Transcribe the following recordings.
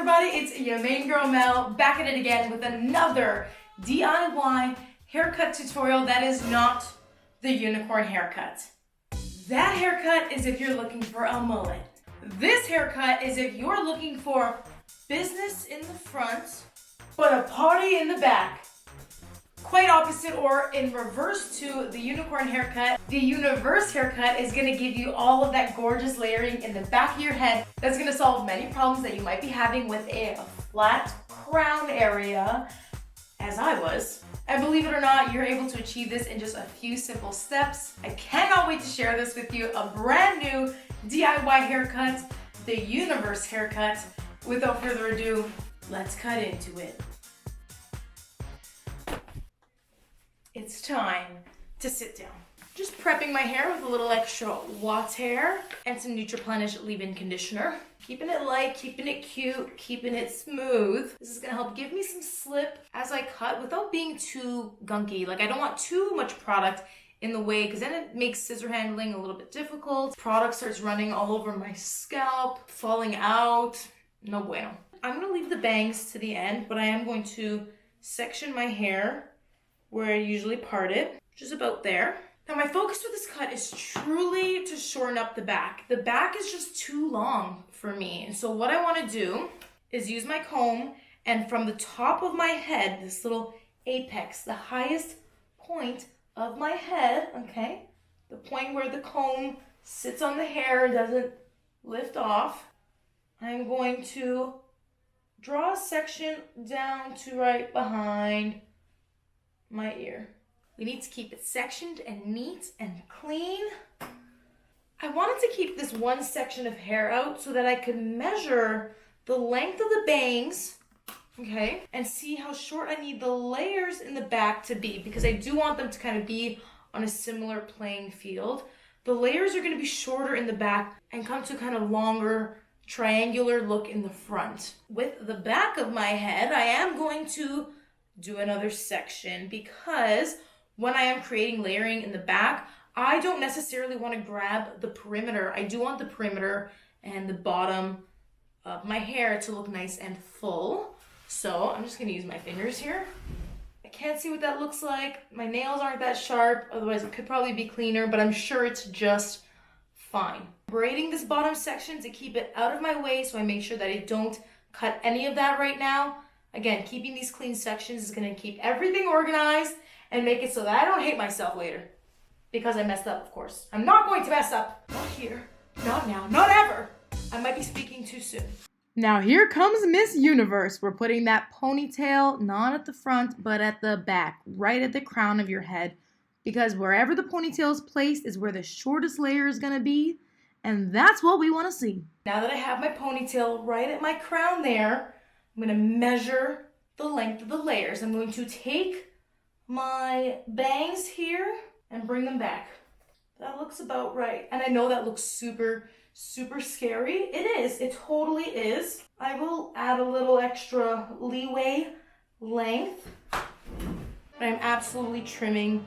everybody, it's your main girl Mel, back at it again with another DIY haircut tutorial that is not the unicorn haircut. That haircut is if you're looking for a mullet. This haircut is if you're looking for business in the front, but a party in the back. Quite opposite, or in reverse to the unicorn haircut. The universe haircut is gonna give you all of that gorgeous layering in the back of your head. That's gonna solve many problems that you might be having with a flat crown area, as I was. And believe it or not, you're able to achieve this in just a few simple steps. I cannot wait to share this with you. A brand new DIY haircut, the universe haircut. Without further ado, let's cut into it. It's time to sit down. Just prepping my hair with a little extra water and some nutriplenish leave-in conditioner. Keeping it light, keeping it cute, keeping it smooth. This is gonna help give me some slip as I cut without being too gunky. Like, I don't want too much product in the way because then it makes scissor handling a little bit difficult. Product starts running all over my scalp, falling out. No bueno. I'm gonna leave the bangs to the end, but I am going to section my hair where I usually part it, which is about there. Now my focus with this cut is truly to shorten up the back. The back is just too long for me. And so what I wanna do is use my comb, and from the top of my head, this little apex, the highest point of my head, okay? The point where the comb sits on the hair and doesn't lift off, I'm going to draw a section down to right behind my ear. We need to keep it sectioned and neat and clean. I wanted to keep this one section of hair out so that I could measure the length of the bangs, okay, and see how short I need the layers in the back to be, because I do want them to kind of be on a similar playing field. The layers are going to be shorter in the back and come to kind of longer triangular look in the front. With the back of my head, I am going to do another section because when I am creating layering in the back, I don't necessarily want to grab the perimeter. I do want the perimeter and the bottom of my hair to look nice and full. So I'm just going to use my fingers here. I can't see what that looks like. My nails aren't that sharp, otherwise it could probably be cleaner, but I'm sure it's just fine. Braiding this bottom section to keep it out of my way so I make sure that I don't cut any of that right now. Again, keeping these clean sections is going to keep everything organized and make it so that I don't hate myself later. Because I messed up, of course. I'm not going to mess up. Not here. Not now. Not ever. I might be speaking too soon. Now here comes Miss Universe. We're putting that ponytail not at the front, but at the back, right at the crown of your head. Because wherever the ponytail is placed is where the shortest layer is going to be. And that's what we want to see. Now that I have my ponytail right at my crown there, I'm going to measure the length of the layers. I'm going to take my bangs here and bring them back. That looks about right. And I know that looks super, super scary. It is. It totally is. I will add a little extra leeway length. But I'm absolutely trimming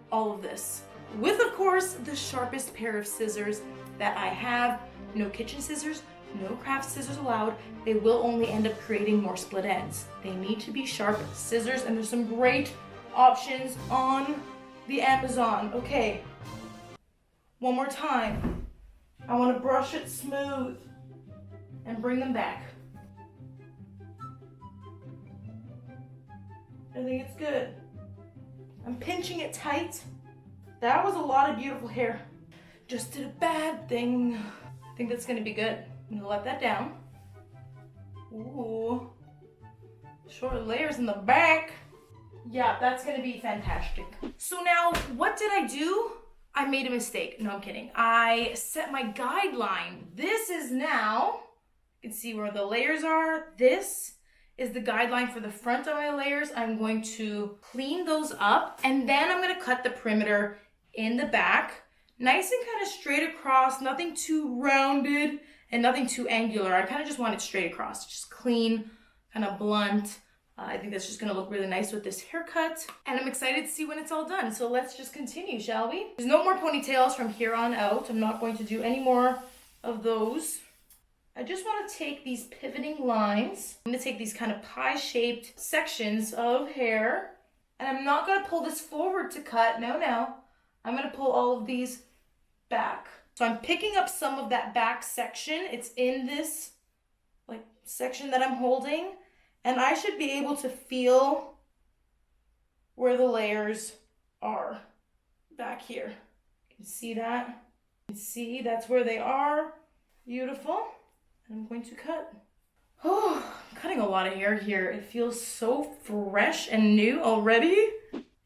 all of this with, of course, the sharpest pair of scissors that I have. No kitchen scissors. No craft scissors allowed. They will only end up creating more split ends. They need to be sharp scissors, and there's some great options on the Amazon. Okay, one more time. I want to brush it smooth and bring them back. I think it's good. I'm pinching it tight. That was a lot of beautiful hair. Just did a bad thing. I think that's gonna be good. I'm gonna let that down. Ooh, short layers in the back. Yeah, that's gonna be fantastic. So now, what did I do? I made a mistake. No, I'm kidding. I set my guideline. This is now, you can see where the layers are. This is the guideline for the front of my layers. I'm going to clean those up, and then I'm gonna cut the perimeter in the back. Nice and kind of straight across, nothing too rounded and nothing too angular. I kind of just want it straight across, just clean, kind of blunt. I think that's just gonna look really nice with this haircut. And I'm excited to see when it's all done. So let's just continue, shall we? There's no more ponytails from here on out. I'm not going to do any more of those. I just want to take these pivoting lines. I'm going to take these kind of pie-shaped sections of hair, and I'm not going to pull this forward to cut. No. I'm going to pull all of these back. So I'm picking up some of that back section. It's in this like section that I'm holding, and I should be able to feel where the layers are back here. You can see that. You can see that's where they are. Beautiful. And I'm going to cut. Oh, I'm cutting a lot of hair here. It feels so fresh and new already.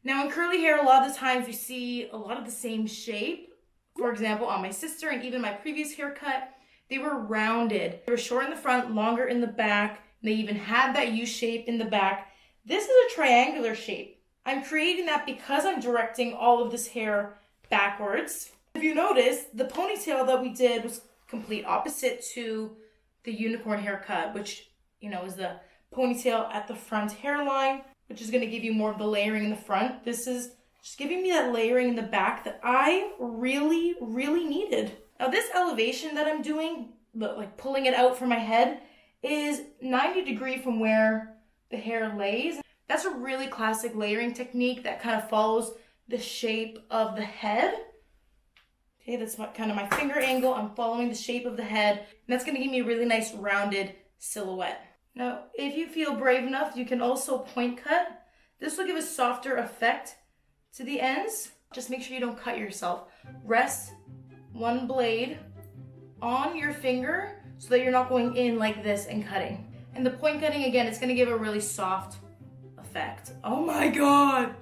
Now in curly hair, a lot of the times you see a lot of the same shape. For example, on my sister and even my previous haircut, they were rounded. They were short in the front, longer in the back. They even had that U shape in the back. This is a triangular shape. I'm creating that because I'm directing all of this hair backwards. If you notice, the ponytail that we did was complete opposite to the unicorn haircut, which, you know, is the ponytail at the front hairline, which is going to give you more of the layering in the front. This is just giving me that layering in the back that I really, really needed. Now this elevation that I'm doing, like pulling it out from my head, is 90 degrees from where the hair lays. That's a really classic layering technique that kind of follows the shape of the head. Okay, that's kind of my finger angle. I'm following the shape of the head, and that's going to give me a really nice rounded silhouette. Now, if you feel brave enough, you can also point cut. This will give a softer effect to the ends. Just make sure you don't cut yourself. Rest one blade on your finger so that you're not going in like this and cutting. And the point cutting, again, it's going to give a really soft effect. Oh my God.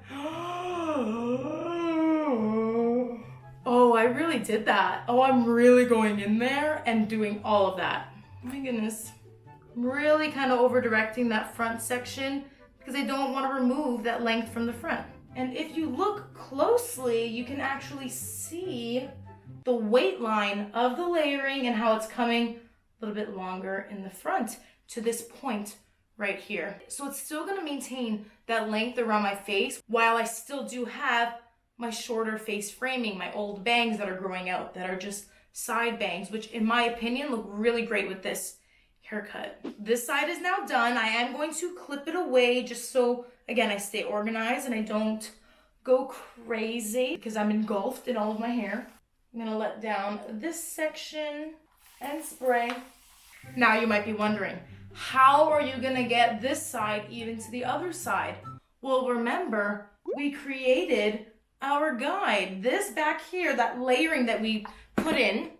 Oh, I really did that. Oh, I'm really going in there and doing all of that. Oh my goodness. I'm really kind of over directing that front section because I don't want to remove that length from the front. And if you look closely, you can actually see the weight line of the layering and how it's coming a little bit longer in the front to this point right here. So it's still going to maintain that length around my face while I still do have my shorter face framing, my old bangs that are growing out that are just side bangs, which in my opinion look really great with this haircut. This side is now done. I am going to clip it away just so, again, I stay organized and I don't go crazy because I'm engulfed in all of my hair. I'm gonna let down this section and spray. Now you might be wondering, how are you gonna get this side even to the other side? Well, remember, we created our guide. This back here, that layering that we put in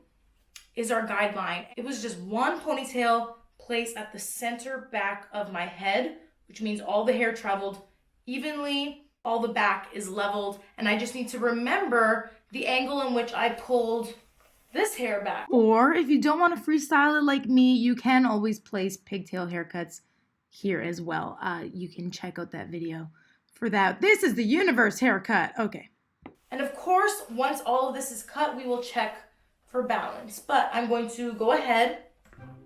is our guideline. It was just one ponytail placed at the center back of my head, which means all the hair traveled evenly, all the back is leveled, and I just need to remember the angle in which I pulled this hair back. Or if you don't want to freestyle it like me, you can always place pigtail haircuts here as well. You can check out that video for that. This is the universe haircut. Okay. And of course, once all of this is cut, we will check for balance. But I'm going to go ahead.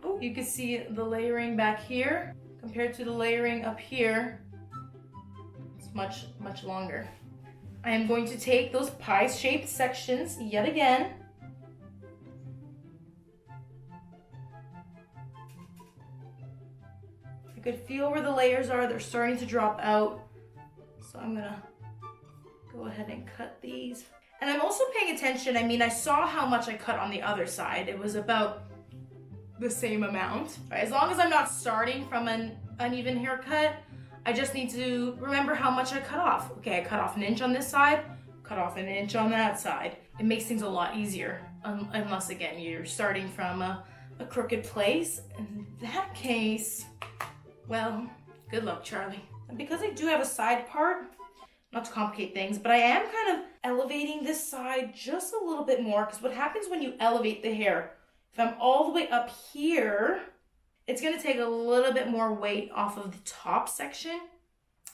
Oh, you can see the layering back here compared to the layering up here. It's much, much longer. I am going to take those pie-shaped sections yet again. I could feel where the layers are. They're starting to drop out. So I'm gonna go ahead and cut these. And I'm also paying attention. I mean, I saw how much I cut on the other side. It was about the same amount. Right? As long as I'm not starting from an uneven haircut, I just need to remember how much I cut off. Okay, I cut off an inch on this side, cut off an inch on that side. It makes things a lot easier, unless again, you're starting from a crooked place. In that case, well, good luck, Charlie. And because I do have a side part, not to complicate things, but I am kind of elevating this side just a little bit more, because what happens when you elevate the hair, if I'm all the way up here, it's going to take a little bit more weight off of the top section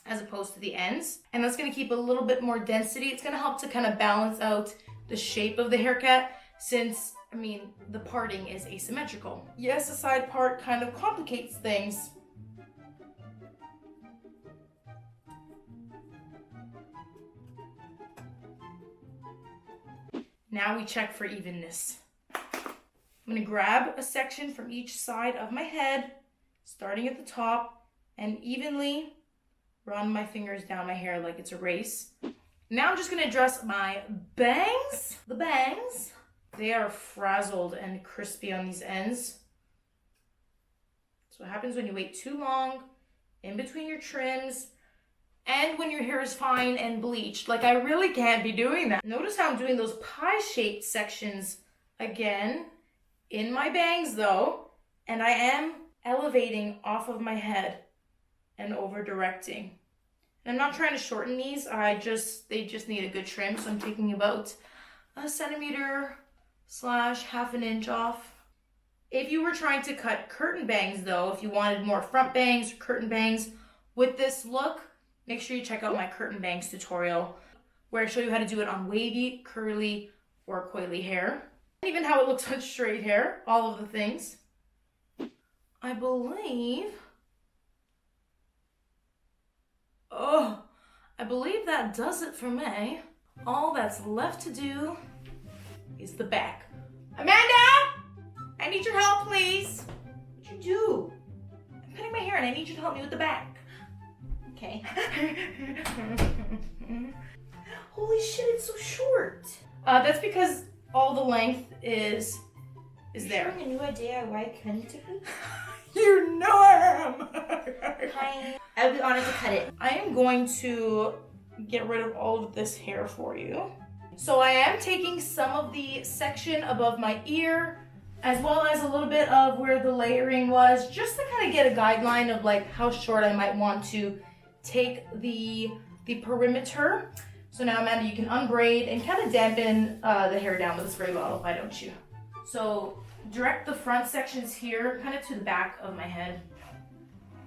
as opposed to the ends. And that's going to keep a little bit more density. It's going to help to kind of balance out the shape of the haircut since, I mean, the parting is asymmetrical. Yes, the side part kind of complicates things. Now we check for evenness. I'm gonna grab a section from each side of my head, starting at the top, and evenly run my fingers down my hair like it's a race. Now I'm just gonna address my bangs. The bangs, they are frazzled and crispy on these ends. So what happens when you wait too long in between your trims and when your hair is fine and bleached. Like, I really can't be doing that. Notice how I'm doing those pie-shaped sections again in my bangs though, and I am elevating off of my head and over directing. And I'm not trying to shorten these, they just need a good trim, so I'm taking about a centimeter / half an inch off. If you were trying to cut curtain bangs though, if you wanted more front bangs or curtain bangs with this look, make sure you check out my curtain bangs tutorial where I show you how to do it on wavy, curly, or coily hair. And even how it looks on straight hair, all of the things. I believe that does it for me. All that's left to do is the back. Amanda! I need your help, please. What'd you do? I'm cutting my hair and I need you to help me with the back. Okay. Holy shit, it's so short. That's because all the length is there. Sure, a new DIY country? You know I am. Hi. I would be honored to cut it. I am going to get rid of all of this hair for you. So I am taking some of the section above my ear, as well as a little bit of where the layering was, just to kind of get a guideline of like how short I might want to take the perimeter. So now, Amanda, you can unbraid and kind of dampen the hair down with a spray bottle, why don't you? So direct the front sections here, kind of to the back of my head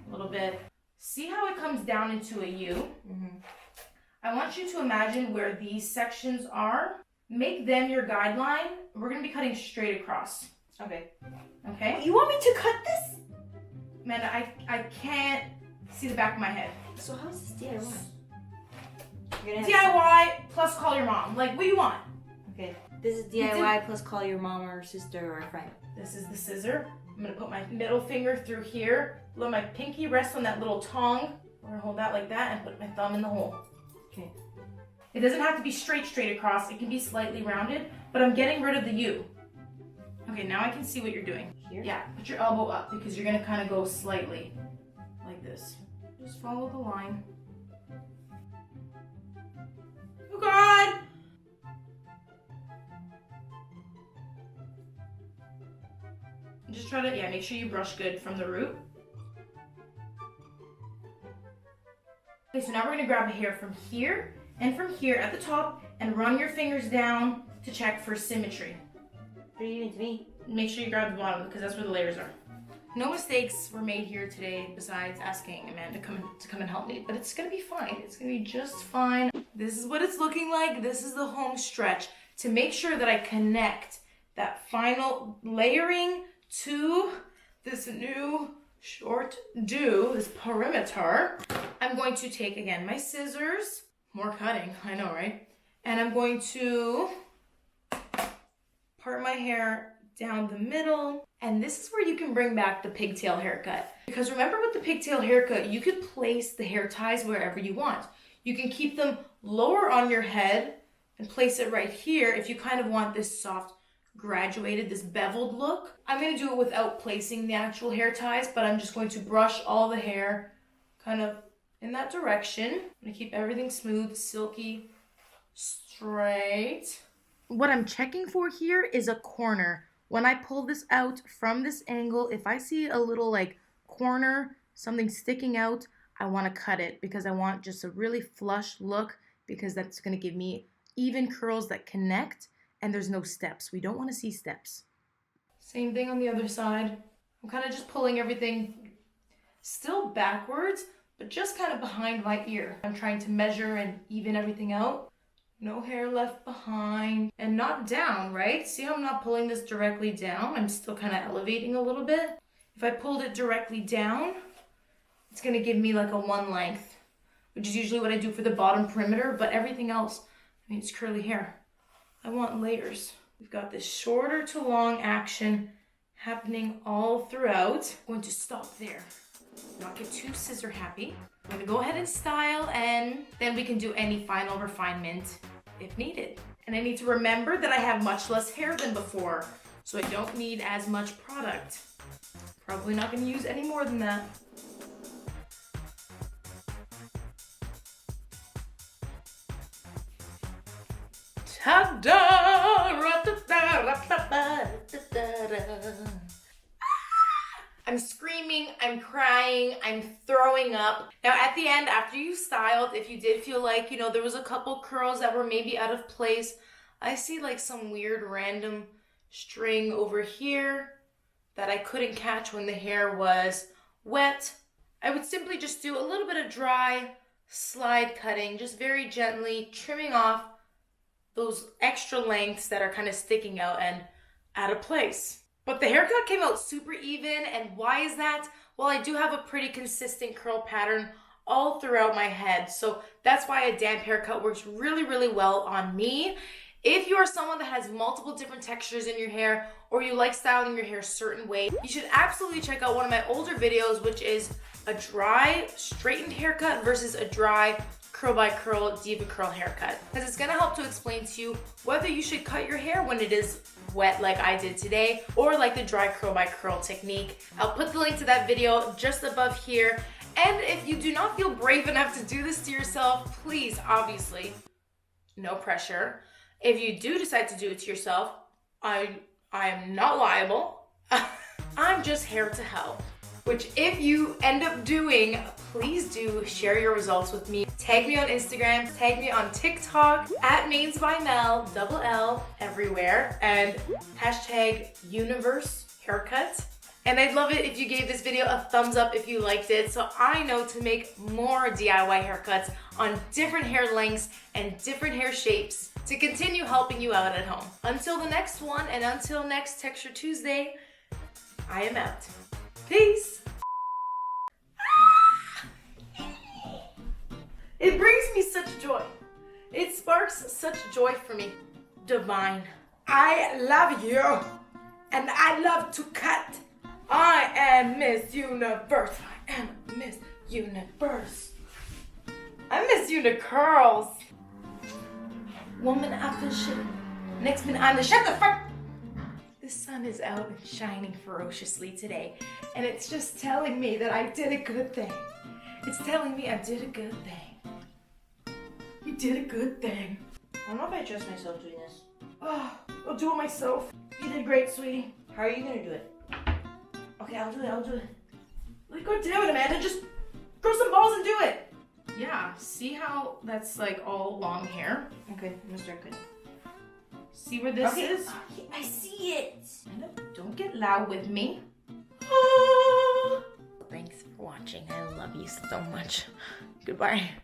a little bit. See how it comes down into a U? Mm-hmm. I want you to imagine where these sections are. Make them your guideline. We're gonna be cutting straight across. Okay. Okay? You want me to cut this? Amanda, I can't see the back of my head. So how's this DIY? DIY plus call your mom. Like, what do you want? Okay. This is DIY plus call your mom or sister or a friend. This is the scissor. I'm gonna put my middle finger through here. Let my pinky rest on that little tong. We're gonna hold that like that and put my thumb in the hole. Okay. It doesn't have to be straight across. It can be slightly rounded, but I'm getting rid of the U. Okay, now I can see what you're doing. Here? Yeah, put your elbow up because you're gonna kind of go slightly like this. Just follow the line. Oh God! Just try to, make sure you brush good from the root. Okay, so now we're gonna grab a hair from here and from here at the top and run your fingers down to check for symmetry. What are you doing to me? Make sure you grab the bottom because that's where the layers are. No mistakes were made here today besides asking Amanda to come and help me, but it's gonna be fine. It's gonna be just fine. This is what it's looking like. This is the home stretch to make sure that I connect that final layering to this new short this perimeter. I'm going to take, again, my scissors, more cutting, I know, right? And I'm going to part my hair down the middle. And this is where you can bring back the pigtail haircut. Because remember with the pigtail haircut, you could place the hair ties wherever you want. You can keep them lower on your head and place it right here if you kind of want this soft, graduated, this beveled look. I'm gonna do it without placing the actual hair ties, but I'm just going to brush all the hair kind of in that direction. I'm gonna keep everything smooth, silky, straight. What I'm checking for here is a corner. When I pull this out from this angle, if I see a little like corner, something sticking out, I wanna cut it because I want just a really flush look because that's gonna give me even curls that connect. And there's no steps. We don't want to see steps. Same thing on the other side. I'm kind of just pulling everything still backwards, but just kind of behind my ear. I'm trying to measure and even everything out. No hair left behind and not down, right? See how I'm not pulling this directly down? I'm still kind of elevating a little bit. If I pulled it directly down, it's going to give me like a one length, which is usually what I do for the bottom perimeter, but everything else, I mean, it's curly hair. I want layers. We've got this shorter to long action happening all throughout. I'm going to stop there. Not get too scissor happy. I'm gonna go ahead and style, and then we can do any final refinement if needed. And I need to remember that I have much less hair than before, so I don't need as much product. Probably not gonna use any more than that. Ta-da! I'm screaming, I'm crying, I'm throwing up. Now at the end, after you styled, if you did feel like, there was a couple curls that were maybe out of place, I see like some weird random string over here that I couldn't catch when the hair was wet. I would simply just do a little bit of dry slide cutting, just very gently trimming off those extra lengths that are kind of sticking out and out of place. But the haircut came out super even, and why is that? Well, I do have a pretty consistent curl pattern all throughout my head, so that's why a damp haircut works really, really well on me. If you are someone that has multiple different textures in your hair, or you like styling your hair a certain way, you should absolutely check out one of my older videos, which is a dry straightened haircut versus a dry curl by curl diva curl haircut, because it's going to help to explain to you whether you should cut your hair when it is wet like I did today, or like the dry curl by curl technique. I'll put the link to that video just above here. And if you do not feel brave enough to do this to yourself, please, obviously, no pressure. If you do decide to do it to yourself, I am not liable. I'm just here to help. Which if you end up doing, please do share your results with me. Tag me on Instagram, tag me on TikTok, @Mains by Mell, double L everywhere, and #universe haircut. And I'd love it if you gave this video a thumbs up if you liked it, so I know to make more DIY haircuts on different hair lengths and different hair shapes to continue helping you out at home. Until the next one, and until next Texture Tuesday, I am out. Peace. It brings me such joy. It sparks such joy for me. Divine. I love you, and I love to cut. I am Miss Universe. I am Miss Universe. I'm Miss Unicurls. Woman after shit. Next minute I'm the shut the fuck. The sun is out and shining ferociously today, and it's just telling me that I did a good thing. It's telling me I did a good thing. You did a good thing. I don't know if I trust myself doing this. Oh, I'll do it myself. You did great, sweetie. How are you gonna do it? Okay, I'll do it. Like, go do it, Amanda. Just grow some balls and do it. Yeah, see how that's like all long hair? Okay, I'm gonna start cutting. See where this is? I see it. Don't get loud with me. Thanks for watching. I love you so much. Goodbye.